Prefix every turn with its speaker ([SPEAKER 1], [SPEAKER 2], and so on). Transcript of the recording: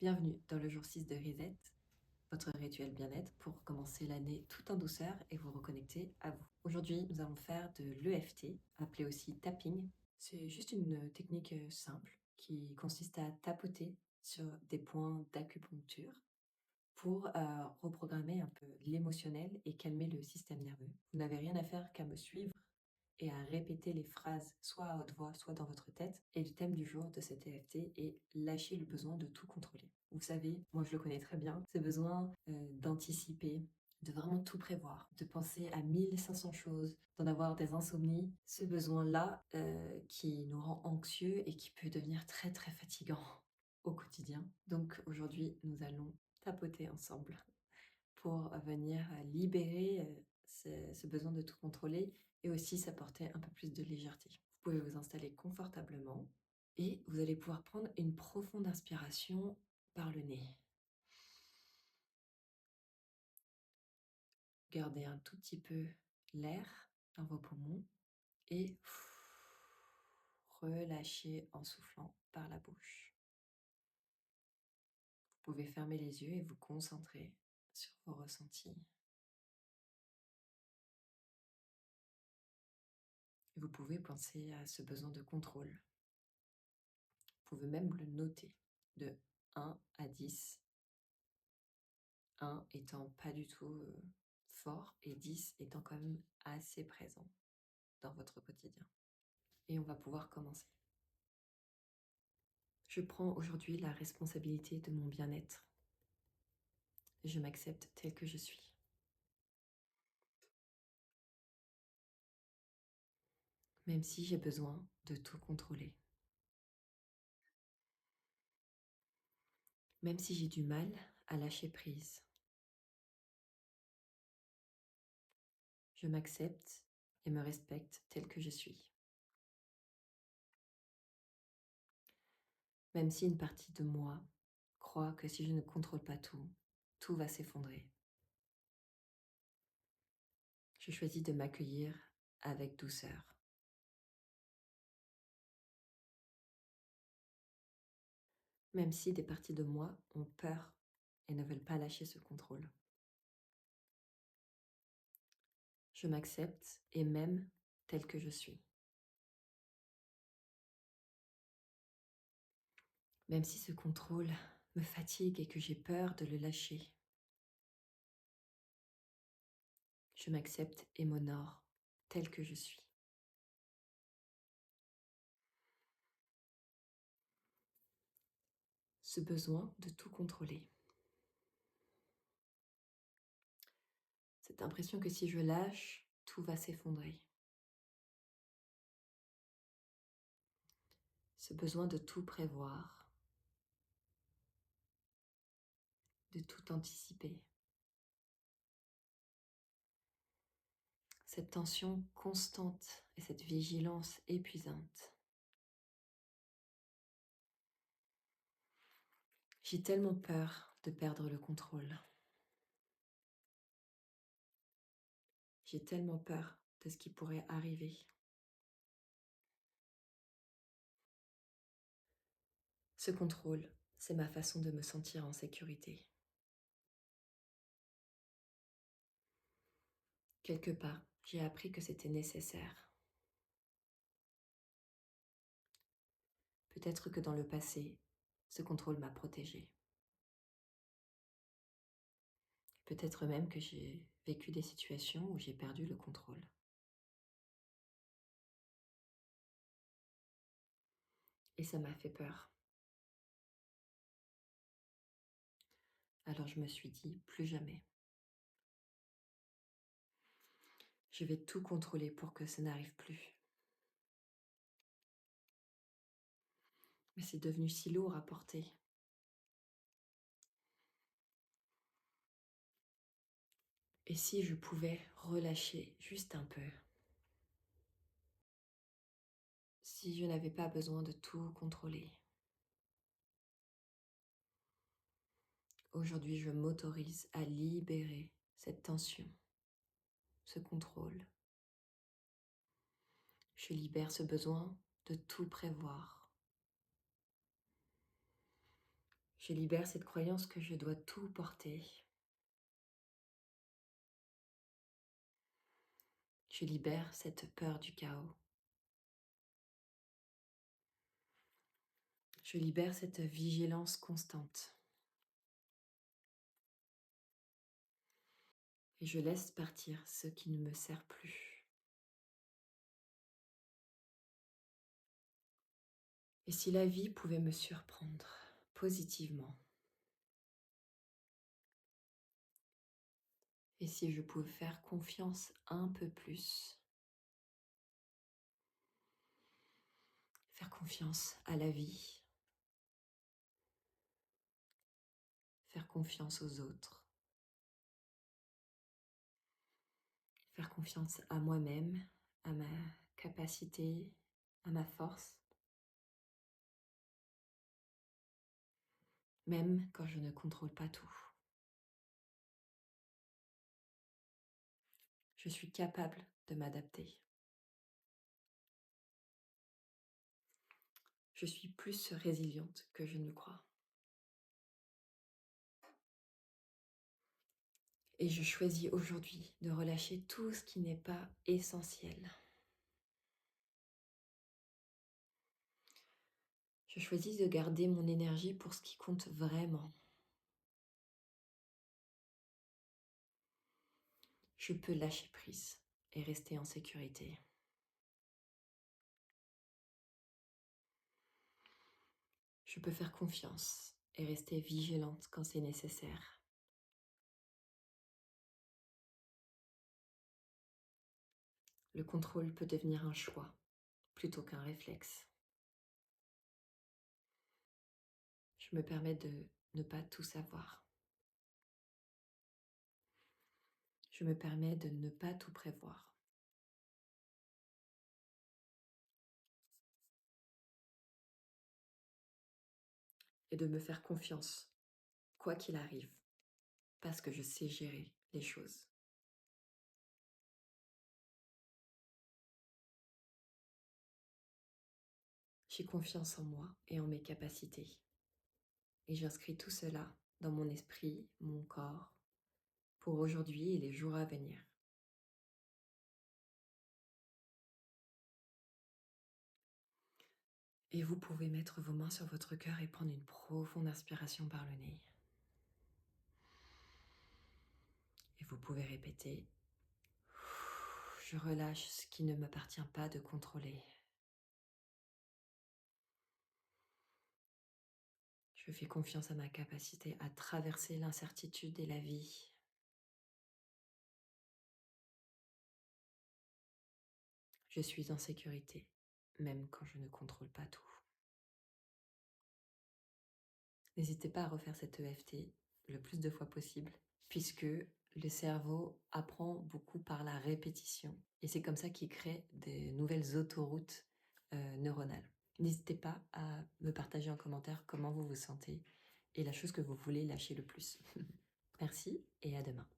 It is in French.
[SPEAKER 1] Bienvenue dans le jour 6 de Reset, votre rituel bien-être pour commencer l'année tout en douceur et vous reconnecter à vous. Aujourd'hui, nous allons faire de l'EFT, appelé aussi tapping. C'est juste une technique simple qui consiste à tapoter sur des points d'acupuncture pour reprogrammer un peu l'émotionnel et calmer le système nerveux. Vous n'avez rien à faire qu'à me suivre et à répéter les phrases soit à haute voix, soit dans votre tête. Et le thème du jour de cet EFT est lâcher le besoin de tout contrôler. Vous savez, moi je le connais très bien, ce besoin d'anticiper, de vraiment tout prévoir, de penser à 1500 choses, d'en avoir des insomnies, ce besoin-là qui nous rend anxieux et qui peut devenir très très fatigant au quotidien. Donc aujourd'hui, nous allons tapoter ensemble pour venir libérer ce besoin de tout contrôler et aussi s'apporter un peu plus de légèreté. Vous pouvez vous installer confortablement et vous allez pouvoir prendre une profonde inspiration par le nez. Gardez un tout petit peu l'air dans vos poumons et relâchez en soufflant par la bouche. Vous pouvez fermer les yeux et vous concentrer sur vos ressentis. Et vous pouvez penser à ce besoin de contrôle. Vous pouvez même le noter de 1 à 10, 1 étant pas du tout fort et 10 étant quand même assez présent dans votre quotidien. Et on va pouvoir commencer. Je prends aujourd'hui la responsabilité de mon bien-être. Je m'accepte tel que je suis. Même si j'ai besoin de tout contrôler. Même si j'ai du mal à lâcher prise. Je m'accepte et me respecte tel que je suis. Même si une partie de moi croit que si je ne contrôle pas tout, tout va s'effondrer. Je choisis de m'accueillir avec douceur. Même si des parties de moi ont peur et ne veulent pas lâcher ce contrôle. Je m'accepte et m'aime tel que je suis. Même si ce contrôle me fatigue et que j'ai peur de le lâcher. Je m'accepte et m'honore tel que je suis. Ce besoin de tout contrôler. Cette impression que si je lâche, tout va s'effondrer. Ce besoin de tout prévoir, de tout anticiper. Cette tension constante et cette vigilance épuisante. J'ai tellement peur de perdre le contrôle. J'ai tellement peur de ce qui pourrait arriver. Ce contrôle, c'est ma façon de me sentir en sécurité. Quelque part, j'ai appris que c'était nécessaire. Peut-être que dans le passé, ce contrôle m'a protégée. Peut-être même que j'ai vécu des situations où j'ai perdu le contrôle. Et ça m'a fait peur. Alors je me suis dit, plus jamais. Je vais tout contrôler pour que ça n'arrive plus. Mais c'est devenu si lourd à porter. Et si je pouvais relâcher juste un peu? Si je n'avais pas besoin de tout contrôler? Aujourd'hui, je m'autorise à libérer cette tension, ce contrôle. Je libère ce besoin de tout prévoir. Je libère cette croyance que je dois tout porter. Je libère cette peur du chaos. Je libère cette vigilance constante. Et je laisse partir ce qui ne me sert plus. Et si la vie pouvait me surprendre positivement, et si je pouvais faire confiance un peu plus, faire confiance à la vie, faire confiance aux autres, faire confiance à moi-même, à ma capacité, à ma force, même quand je ne contrôle pas tout. Je suis capable de m'adapter. Je suis plus résiliente que je ne le crois. Et je choisis aujourd'hui de relâcher tout ce qui n'est pas essentiel. Je choisis de garder mon énergie pour ce qui compte vraiment. Je peux lâcher prise et rester en sécurité. Je peux faire confiance et rester vigilante quand c'est nécessaire. Le contrôle peut devenir un choix plutôt qu'un réflexe. Je me permets de ne pas tout savoir. Je me permets de ne pas tout prévoir. Et de me faire confiance, quoi qu'il arrive, parce que je sais gérer les choses. J'ai confiance en moi et en mes capacités. Et j'inscris tout cela dans mon esprit, mon corps, pour aujourd'hui et les jours à venir. Et vous pouvez mettre vos mains sur votre cœur et prendre une profonde inspiration par le nez. Et vous pouvez répéter: je relâche ce qui ne m'appartient pas de contrôler. Je fais confiance à ma capacité à traverser l'incertitude et la vie. Je suis en sécurité, même quand je ne contrôle pas tout. N'hésitez pas à refaire cette EFT le plus de fois possible, puisque le cerveau apprend beaucoup par la répétition. Et c'est comme ça qu'il crée des nouvelles autoroutes neuronales. N'hésitez pas à me partager en commentaire comment vous vous sentez et la chose que vous voulez lâcher le plus. Merci et à demain.